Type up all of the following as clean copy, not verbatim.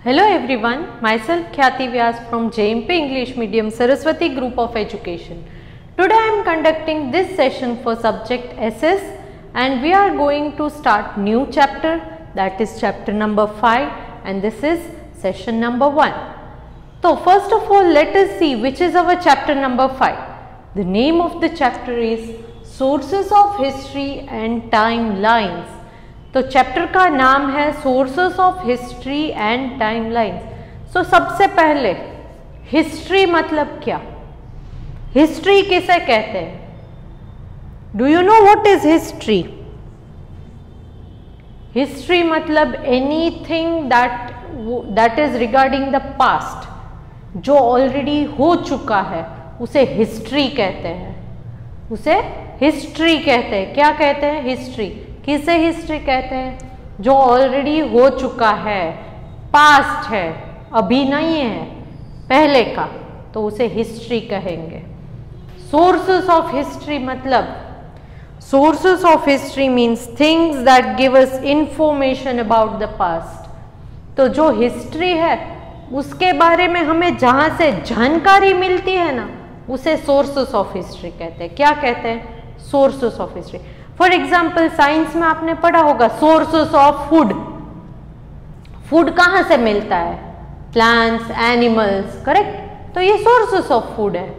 Hello everyone, myself Khyati Vyas from JMP English Medium Saraswati Group of Education. Today I am conducting this session for subject SS and we are going to start new chapter, that is chapter number 5, and this is session number 1. So first of all let us see which is our chapter number 5. The name of the chapter is Sources of History and Timelines. तो chapter का नाम है sources of history and timelines. So सबसे पहले history मतलब क्या, history किसे कहते हैं? Do you know what is history? History मतलब anything that is regarding the past, जो ऑलरेडी हो चुका है उसे हिस्ट्री कहते हैं, उसे हिस्ट्री कहते हैं। क्या कहते हैं? हिस्ट्री। किसे हिस्ट्री कहते हैं? जो ऑलरेडी हो चुका है, पास्ट है, अभी नहीं है, पहले का, तो उसे हिस्ट्री कहेंगे। सोर्सेस ऑफ हिस्ट्री मतलब sources of history means things that give us information about the past. तो जो हिस्ट्री है उसके बारे में हमें जहां से जानकारी मिलती है ना, उसे सोर्सेस ऑफ हिस्ट्री कहते हैं। क्या कहते हैं? Sources of history. For example science में आपने पढ़ा होगा सोर्सेस ऑफ फूड। फूड कहाँ से मिलता है? Plants, animals, correct? तो ये सोर्सेस ऑफ फूड है।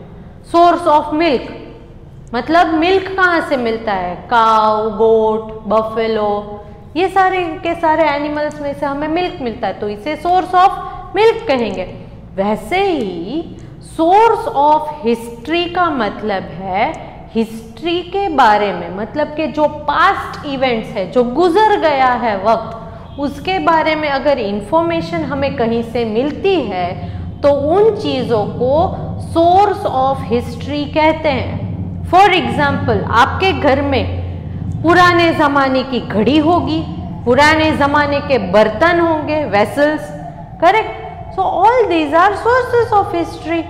सोर्स ऑफ मिल्क मतलब मिल्क कहाँ से मिलता है? काउ, गोट, बफेलो, ये सारे के सारे एनिमल्स में से हमें मिल्क मिलता है, तो इसे सोर्स ऑफ मिल्क कहेंगे। वैसे ही सोर्स ऑफ हिस्ट्री का मतलब है हिस्ट्री के बारे में, मतलब कि जो पास्ट इवेंट्स है, जो गुजर गया है वक्त, उसके बारे में अगर इंफॉर्मेशन हमें कहीं से मिलती है तो उन चीज़ों को सोर्स ऑफ हिस्ट्री कहते हैं। फॉर एग्जाम्पल आपके घर में पुराने ज़माने की घड़ी होगी, पुराने ज़माने के बर्तन होंगे, vessels, correct? So all these are sources of history.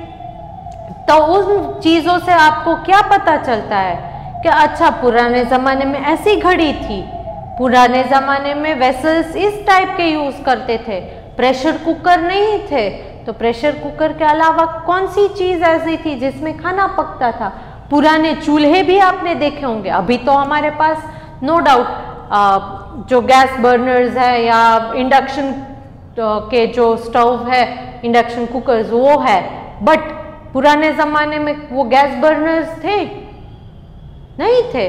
तो उन चीज़ों से आपको क्या पता चलता है कि अच्छा पुराने ज़माने में ऐसी घड़ी थी, पुराने ज़माने में वेसल्स इस टाइप के यूज़ करते थे, प्रेशर कुकर नहीं थे, तो प्रेशर कुकर के अलावा कौन सी चीज़ ऐसी थी जिसमें खाना पकता था? पुराने चूल्हे भी आपने देखे होंगे। अभी तो हमारे पास नो डाउट जो गैस बर्नर्स है या इंडक्शन के जो स्टोव है, इंडक्शन कुकर्स, वो है, बट पुराने ज़माने में वो गैस बर्नर्स थे? नहीं थे।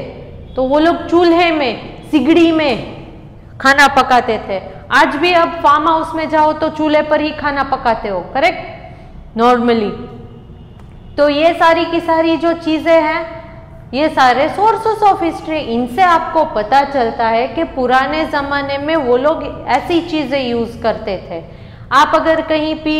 तो वो लोग चूल्हे में, सिगड़ी में खाना पकाते थे। आज भी अब फार्म हाउस में जाओ तो चूल्हे पर ही खाना पकाते हो, करेक्ट? नॉर्मली। तो ये सारी की सारी जो चीज़ें हैं, ये सारे सोर्सेस ऑफ हिस्ट्री। इनसे आपको पता चलता है कि पुराने ज़माने में वो लोग ऐसी चीज़ें यूज़ करते थे। आप अगर कहीं भी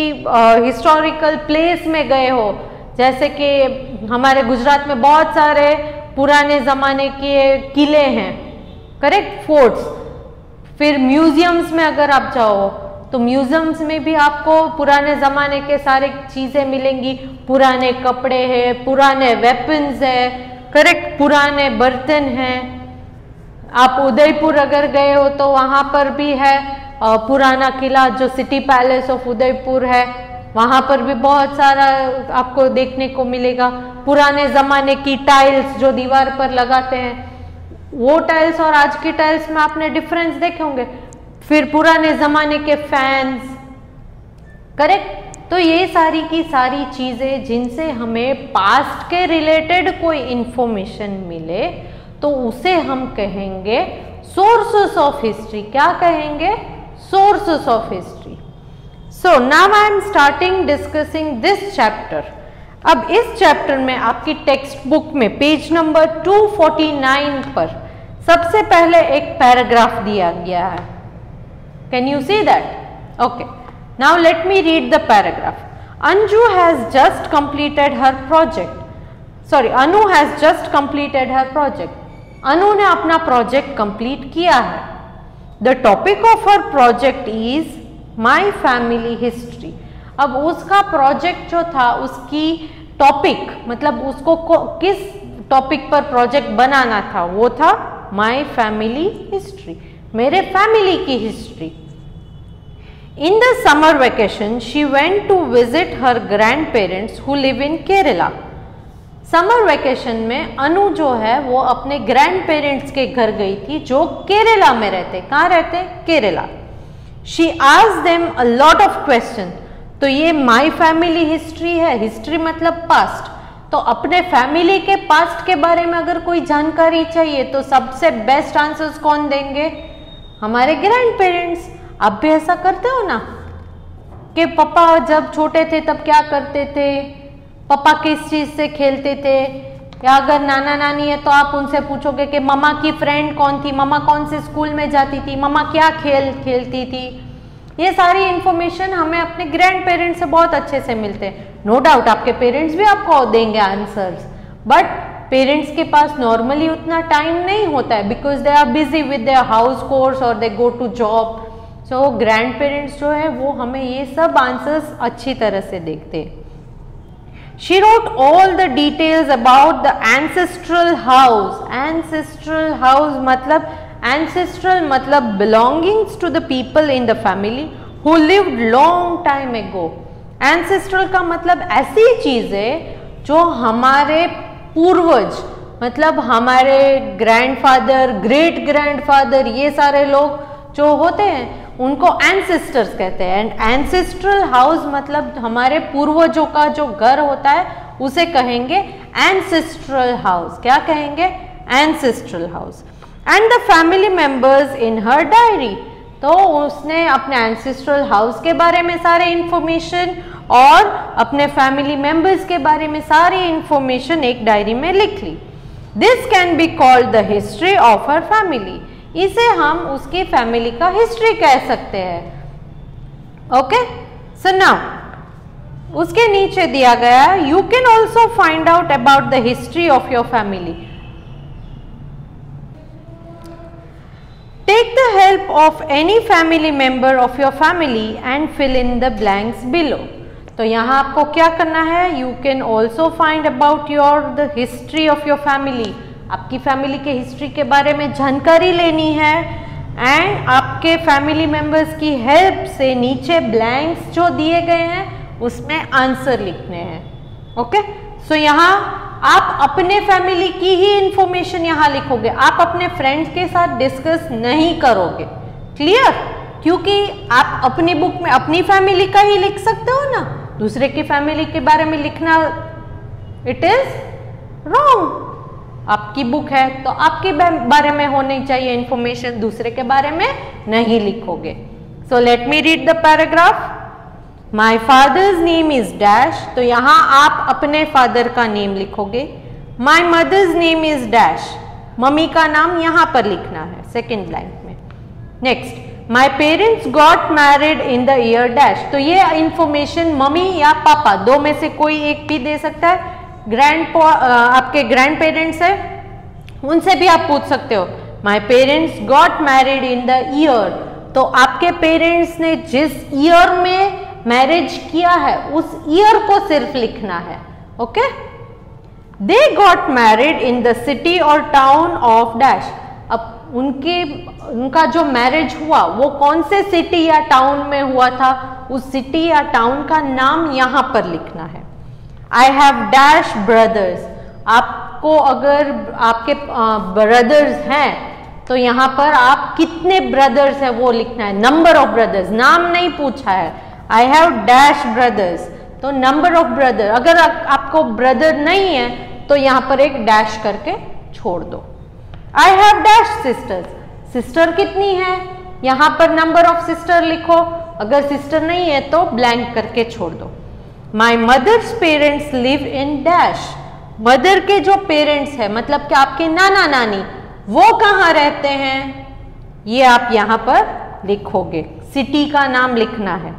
हिस्टोरिकल प्लेस में गए हो, जैसे कि हमारे गुजरात में बहुत सारे पुराने ज़माने के किले हैं, करेक्ट? फोर्ट्स। फिर म्यूजियम्स में अगर आप जाओ तो म्यूजियम्स में भी आपको पुराने ज़माने के सारे चीज़ें मिलेंगी। पुराने कपड़े हैं, पुराने वेपन्स है, करेक्ट? पुराने बर्तन हैं। आप उदयपुर अगर गए हो तो वहाँ पर भी है पुराना किला, जो सिटी पैलेस ऑफ उदयपुर है, वहाँ पर भी बहुत सारा आपको देखने को मिलेगा। पुराने ज़माने की टाइल्स जो दीवार पर लगाते हैं, वो टाइल्स और आज की टाइल्स में आपने डिफरेंस देखे होंगे। फिर पुराने ज़माने के फैंस, करेक्ट? तो ये सारी की सारी चीज़ें जिनसे हमें पास्ट के रिलेटेड कोई इंफॉर्मेशन मिले तो उसे हम कहेंगे सोर्सेस ऑफ हिस्ट्री। क्या कहेंगे? Sources of history. So now I am starting discussing this chapter. अब इस चैप्टर में आपकी टेक्स्ट बुक में पेज नंबर 249 पर सबसे पहले एक पैराग्राफ दिया गया है। Can you see that? Okay, now let me read the paragraph. Anju has just completed her project. Sorry, Anu has just completed her project. Anu ने अपना प्रोजेक्ट कंप्लीट किया है। The topic of her project is my family history. अब उसका project जो था, उसकी topic मतलब उसको किस टॉपिक पर प्रोजेक्ट बनाना था, वो था माई फैमिली हिस्ट्री, मेरे फैमिली की history. In the summer vacation, she went to visit her grandparents who live in Kerala. Summer vacation में अनु जो है वो अपने ग्रैंड पेरेंट्स के घर गई थी जो केरला में रहते। कहाँ रहते? Kerala. She asked them a lot of question. तो ये माय फैमिली हिस्ट्री है, हिस्ट्री मतलब पास्ट। तो अपने फैमिली के पास्ट के बारे में अगर कोई जानकारी चाहिए तो सबसे बेस्ट आंसर्स कौन देंगे? हमारे ग्रैंड पेरेंट्स। आप भी ऐसा करते हो ना कि पापा जब छोटे थे तब क्या करते थे, पापा किस चीज से खेलते थे, या अगर नाना नानी है तो आप उनसे पूछोगे कि मम्मा की फ्रेंड कौन थी, मम्मा कौन से स्कूल में जाती थी, मम्मा क्या खेल खेलती थी। ये सारी इंफॉर्मेशन हमें अपने ग्रैंड पेरेंट्स से बहुत अच्छे से मिलते हैं। नो डाउट आपके पेरेंट्स भी आपको देंगे आंसर्स, बट पेरेंट्स के पास नॉर्मली उतना टाइम नहीं होता है because they are busy with their house course और they go to job. So grand parents जो है वो हमें ये सब आंसर्स अच्छी तरह से देखते हैं। She wrote all the details about the ancestral house. Ancestral house मतलब ancestral मतलब belongings to the people in the family who lived long time ago. Ancestral का मतलब ऐसी चीज है जो हमारे पूर्वज मतलब हमारे ग्रैंडफादर, ग्रेट ग्रैंडफादर, ये सारे लोग जो होते हैं उनको एंसेस्टर्स कहते हैं। एंड एंसेस्ट्रल हाउस मतलब हमारे पूर्वजों का जो घर होता है उसे कहेंगे एंसेस्ट्रल हाउस। क्या कहेंगे? Ancestral house. And the family members in her diary. तो उसने अपने एंसेस्ट्रल हाउस के बारे में सारे इंफॉर्मेशन और अपने फैमिली मेंबर्स के बारे में सारी इंफॉर्मेशन एक डायरी में लिख ली। This can be called the history of her family. इसे हम उसकी फैमिली का हिस्ट्री कह सकते हैं। ओके, सो नाउ उसके नीचे दिया गया you can also find out about the history of your family. Take the help of any family member of your family and fill in the blanks below. तो यहाँ आपको क्या करना है? You can also find about the history of your family. आपकी family के history के बारे में जानकारी लेनी है एंड आपके फैमिली मेंबर्स की हेल्प से नीचे ब्लैंक्स जो दिए गए हैं उसमें आंसर लिखने हैं। ओके, सो यहाँ आप अपने फैमिली की ही इंफॉर्मेशन यहाँ लिखोगे, आप अपने फ्रेंड्स के साथ डिस्कस नहीं करोगे। क्लियर? क्योंकि आप अपनी बुक में अपनी फैमिली का ही लिख सकते हो ना, दूसरे की फैमिली के बारे में लिखना इट इज रॉन्ग। आपकी बुक है तो आपके बारे में होनी चाहिए इंफॉर्मेशन, दूसरे के बारे में नहीं लिखोगे। So let me read the paragraph. My father's name is dash. तो यहाँ आप अपने फादर का नेम लिखोगे। My mother's name is dash. Mummy का नाम यहाँ पर लिखना है सेकेंड लाइन में। Next, my parents got married in the year dash. तो ये इंफॉर्मेशन मम्मी या पापा दो में से कोई एक भी दे सकता है। आपके ग्रैंड पेरेंट्स है उनसे भी आप पूछ सकते हो माई parents got married in the year. तो आपके पेरेंट्स ने जिस ईयर में मैरिज किया है उस ईयर को सिर्फ लिखना है। Okay, they got married in the city और टाउन ऑफ डैश। अब उनका जो मैरिज हुआ वो कौन से सिटी या टाउन में हुआ था, उस सिटी या टाउन का नाम यहाँ पर लिखना है। I have dash brothers। आपको अगर आपके ब्रदर्स हैं तो यहाँ पर आप कितने ब्रदर्स है वो लिखना है, नंबर ऑफ ब्रदर्स, नाम नहीं पूछा है। I have dash brothers तो नंबर ऑफ ब्रदर। अगर आपको ब्रदर नहीं है तो यहाँ पर एक डैश करके छोड़ दो। I have dash sisters। Sister कितनी है, यहाँ पर नंबर ऑफ सिस्टर लिखो। अगर सिस्टर नहीं है तो ब्लैंक करके छोड़ दो। My mother's parents live in dash. Mother के जो पेरेंट्स है मतलब कि आपके नाना नानी वो कहाँ रहते हैं, ये आप यहाँ पर लिखोगे, सिटी का नाम लिखना है।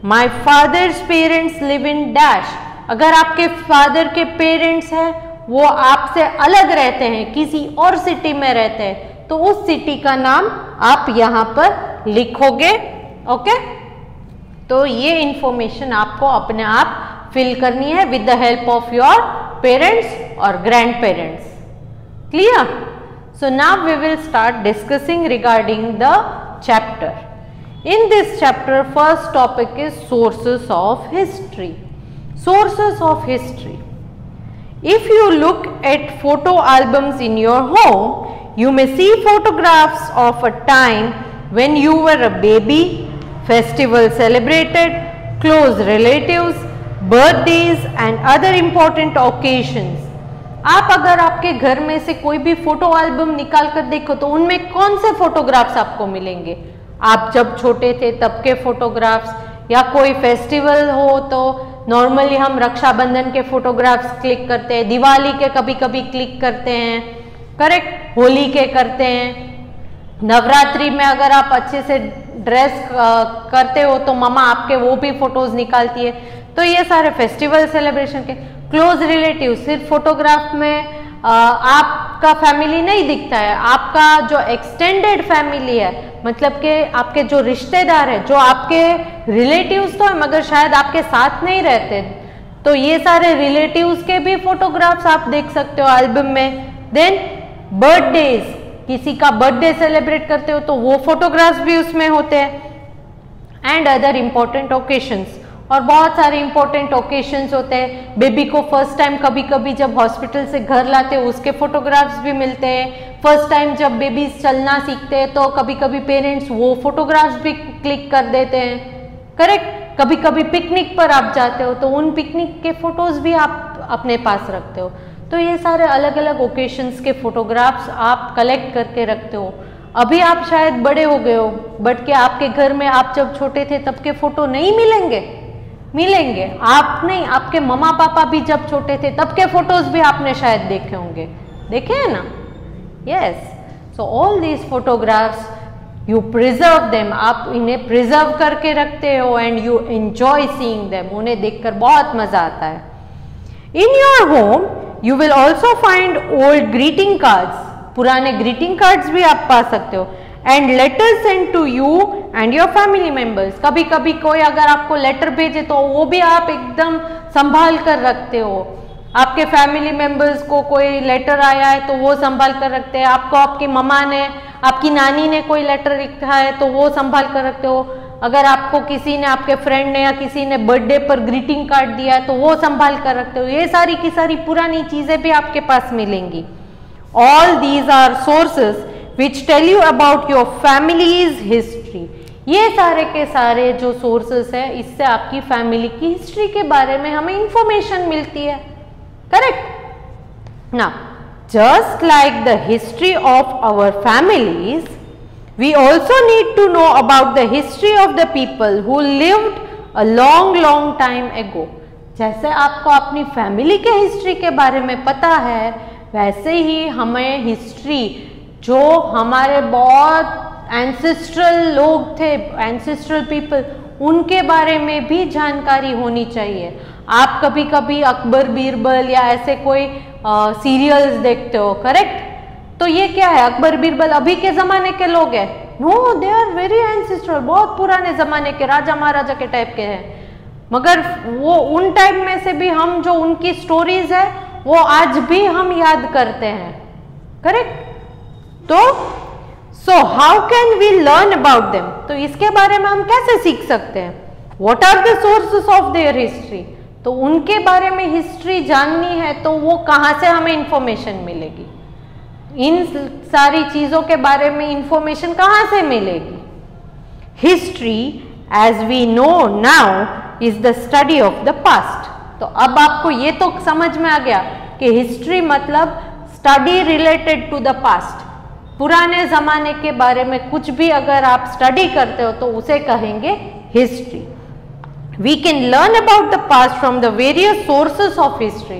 My father's parents live in dash. अगर आपके फादर के पेरेंट्स हैं वो आपसे अलग रहते हैं, किसी और सिटी में रहते हैं, तो उस सिटी का नाम आप यहाँ पर लिखोगे। ओके, तो ये इंफॉर्मेशन आपको अपने आप फिल करनी है with the help of your parents और grand parents. Clear? So now we will start discussing regarding the chapter. In this chapter, first topic is sources of history. Sources of history. If you look at photo albums in your home, you may see photographs of a time when you were a baby, festivals celebrated, close relatives, birthdays and other important occasions. आप अगर आपके घर में से कोई भी photo album निकाल कर देखो तो उनमें कौन से फोटोग्राफ्स आपको मिलेंगे? आप जब छोटे थे तब के फोटोग्राफ्स, या कोई फेस्टिवल हो तो नॉर्मली हम रक्षाबंधन के फोटोग्राफ्स क्लिक करते हैं, दिवाली के कभी कभी क्लिक करते हैं, करेक्ट, होली के करते हैं, नवरात्रि में अगर आप अच्छे से ड्रेस करते हो तो मम्मा आपके वो भी फोटोज निकालती है। तो ये सारे फेस्टिवल सेलिब्रेशन के। क्लोज रिलेटिव, सिर्फ फोटोग्राफ में आपका फैमिली नहीं दिखता है, आपका जो एक्सटेंडेड फैमिली है, मतलब कि आपके जो रिश्तेदार है, जो आपके रिलेटिव्स तो है मगर शायद आपके साथ नहीं रहते, तो ये सारे रिलेटिव्स के भी फोटोग्राफ्स आप देख सकते हो एल्बम में। देन बर्थडेज, किसी का बर्थडे सेलिब्रेट करते हो तो वो फोटोग्राफ्स भी उसमें होते हैं। एंड अदर इम्पोर्टेंट ओकेशंस, और बहुत सारे इंपॉर्टेंट ओकेशंस होते हैं। बेबी को फर्स्ट टाइम कभी कभी जब हॉस्पिटल से घर लाते हैं उसके फोटोग्राफ्स भी मिलते हैं। फर्स्ट टाइम जब बेबीज चलना सीखते हैं तो कभी कभी पेरेंट्स वो फोटोग्राफ्स भी क्लिक कर देते हैं, करेक्ट। कभी कभी पिकनिक पर आप जाते हो तो उन पिकनिक के फोटोज भी आप अपने पास रखते हो। तो ये सारे अलग अलग ओकेशंस के फोटोग्राफ्स आप कलेक्ट करके रखते हो। अभी आप शायद बड़े हो गए हो, बट क्या आपके घर में आप जब छोटे थे तब के फोटो नहीं मिलेंगे? मिलेंगे। आप नहीं, आपके मम्मा पापा भी जब छोटे थे तब के फोटोज भी आपने शायद देखे होंगे, देखे हैं ना? Yes. So all these photographs you preserve them, आप इन्हें प्रिजर्व करके रखते हो and you enjoy seeing them, उन्हें देखकर बहुत मजा आता है। In your home you will also find old greeting cards, पुराने ग्रीटिंग कार्ड्स भी आप पा सकते हो। And letter send to you and your family members, कभी कभी कोई अगर आपको लेटर भेजे तो वो भी आप एकदम संभाल कर रखते हो। आपके फैमिली मेंबर्स को कोई लेटर आया है तो वो संभाल कर रखते हैं। आपको आपकी मम्मा ने, आपकी नानी ने कोई लेटर लिखा है तो वो संभाल कर रखते हो। अगर आपको किसी ने, आपके फ्रेंड ने या किसी ने बर्थडे पर ग्रीटिंग कार्ड दिया है तो वो संभाल कर रखते हो। ये सारी की सारी पुरानी चीजें भी आपके पास मिलेंगी। All these are sources which tell you about your family's history। ये सारे के सारे जो सोर्सेस है, इससे आपकी फैमिली की हिस्ट्री के बारे में हमें इंफॉर्मेशन मिलती है, करेक्ट ना? Just like the history of our families, we also need to know about the history of the people who lived a long time ago. जैसे आपको अपनी फैमिली के हिस्ट्री के बारे में पता है, वैसे ही हमें हिस्ट्री जो हमारे बहुत एंसेस्ट्रल लोग थे, एंसेस्ट्रल पीपल, उनके बारे में भी जानकारी होनी चाहिए। आप कभी कभी अकबर बीरबल या ऐसे कोई सीरियल्स देखते हो, करेक्ट? तो ये क्या है? अकबर बीरबल अभी के जमाने के लोग हैं? No, they are very ancestral, बहुत पुराने जमाने के, राजा महाराजा के टाइप के हैं। मगर वो उन टाइम में से भी हम जो उनकी स्टोरीज है वो आज भी हम याद करते हैं, करेक्ट? तो so how can we learn about them? तो इसके बारे में हम कैसे सीख सकते हैं? What are the sources of their history? तो उनके बारे में हिस्ट्री जाननी है तो वो कहाँ से हमें इंफॉर्मेशन मिलेगी? इन सारी चीजों के बारे में इंफॉर्मेशन कहाँ से मिलेगी? History as we know now is the study of the past. तो अब आपको ये तो समझ में आ गया कि हिस्ट्री मतलब study related to the past. पुराने जमाने के बारे में कुछ भी अगर आप स्टडी करते हो तो उसे कहेंगे history. We can learn about the past from the various sources of history.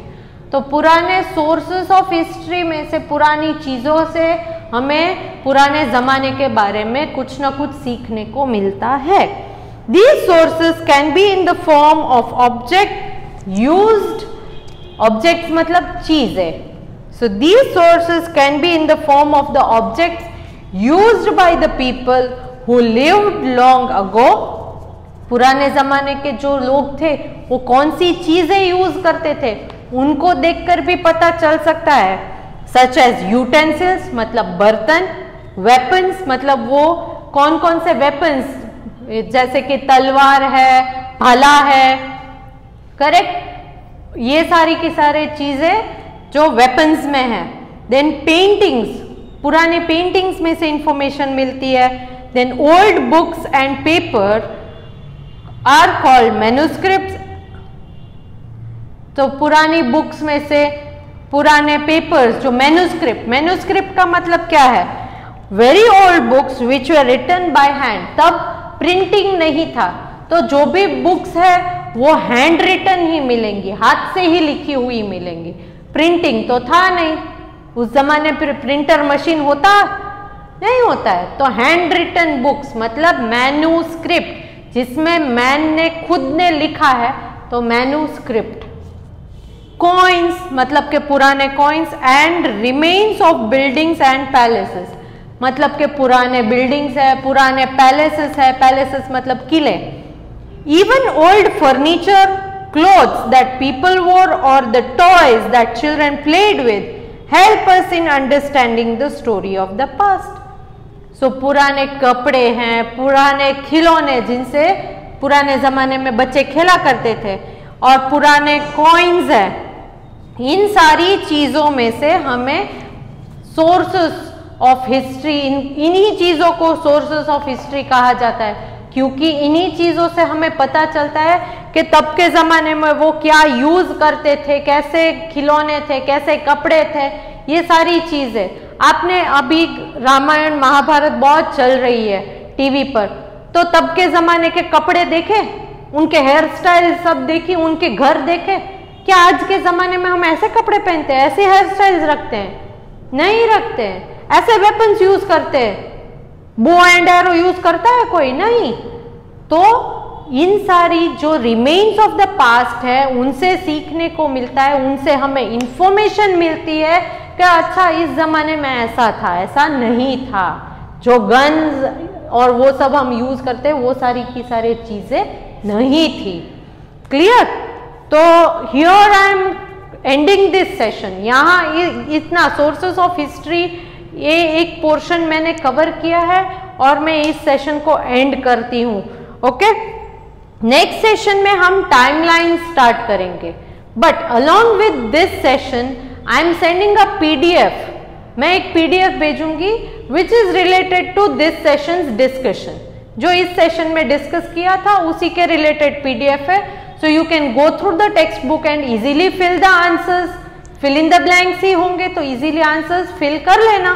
तो पुराने सोर्सेस ऑफ हिस्ट्री में से, पुरानी चीजों से हमें पुराने जमाने के बारे में कुछ ना कुछ सीखने को मिलता है। These sources can be in the form of object used, objects मतलब चीजें। So these sources can be in the form of the objects used by the people who lived long ago। पुराने जमाने के जो लोग थे वो कौन सी चीजें यूज करते थे उनको देखकर भी पता चल सकता है। Such as utensils मतलब बर्तन, weapons मतलब वो कौन कौन से weapons जैसे कि तलवार है, भाला है, करेक्ट, ये सारी की सारी चीजें जो वेपन्स में है। देन पेंटिंग्स, पुराने पेंटिंग्स में से इंफॉर्मेशन मिलती है। Then old books and paper are called manuscripts, तो पुरानी बुक्स में से पुराने पेपर्स जो मैन्युस्क्रिप्ट, मैन्युस्क्रिप्ट का मतलब क्या है, very old books which were written by hand, तब प्रिंटिंग नहीं था, तो जो भी बुक्स है वो हैंड रिटन ही मिलेंगी, हाथ से ही लिखी हुई मिलेंगी, प्रिंटिंग तो था नहीं उस जमाने पर, प्रिंटर मशीन होता नहीं होता है, तो हैंड रिटन बुक्स मतलब मैन्युस्क्रिप्ट, जिसमें मैन ने खुद ने लिखा है तो मैन्युस्क्रिप्ट। कॉइन्स मतलब के पुराने coins, and remains of buildings and palaces, मतलब के पुराने बिल्डिंग्स है, पुराने पैलेसेस है, पैलेसेस मतलब किले। Even old furniture, clothes that people wore और the toys that children played with help us in understanding the story of the past. So पुराने कपड़े हैं, पुराने खिलौने जिनसे पुराने जमाने में बच्चे खेला करते थे, और पुराने कॉइन्स है, इन सारी चीजों में से हमें सोर्सेस ऑफ हिस्ट्री, इन्हीं चीजों को सोर्सेस ऑफ हिस्ट्री कहा जाता है, क्योंकि इन्हीं चीजों से हमें पता चलता है कि तब के जमाने में वो क्या यूज करते थे, कैसे खिलौने थे, कैसे कपड़े थे, ये सारी चीजें। आपने अभी रामायण महाभारत बहुत चल रही है टीवी पर, तो तब के जमाने के कपड़े देखे, उनके हेयर स्टाइल सब देखी, उनके घर देखे। क्या आज के जमाने में हम ऐसे कपड़े पहनते हैं, ऐसे हेयर स्टाइल्स रखते हैं? नहीं रखते हैं। ऐसे वेपन्स यूज करते हैं? बो एंड एरो यूज करता है कोई? नहीं। तो इन सारी जो रिमेन्स ऑफ द पास्ट है उनसे सीखने को मिलता है, उनसे हमें इंफॉर्मेशन मिलती है कि अच्छा इस जमाने में ऐसा था, ऐसा नहीं था। जो गन्स और वो सब हम यूज करते हैं वो सारी की सारी चीजें नहीं थी। क्लियर? तो here I am ending this session. यहाँ इतना सोर्सेस ऑफ हिस्ट्री ये एक पोर्शन मैंने कवर किया है और मैं इस सेशन को एंड करती हूँ। ओके, नेक्स्ट सेशन में हम टाइमलाइन स्टार्ट करेंगे, but along with this session I am sending a PDF. मैं एक पीडीएफ भेजूंगी which is related to this session's discussion. जो इस सेशन में डिस्कस किया था उसी के रिलेटेड पीडीएफ है। So you can go through the text book and easily fill the answers. Fill in the blanks ही होंगे तो इजीली आंसर्स फिल कर लेना,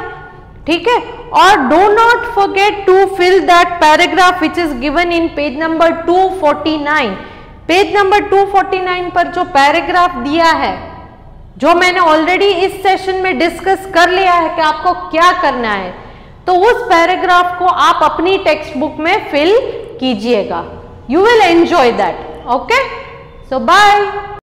ठीक है। और do not forget to fill that paragraph which is given in page number 249। Page number 249 पर जो पैराग्राफ दिया है, जो मैंने ऑलरेडी इस सेशन में डिस्कस कर लिया है कि आपको क्या करना है, तो उस पैराग्राफ को आप अपनी टेक्स्ट बुक में फिल कीजिएगा। You will enjoy that. Okay, so bye.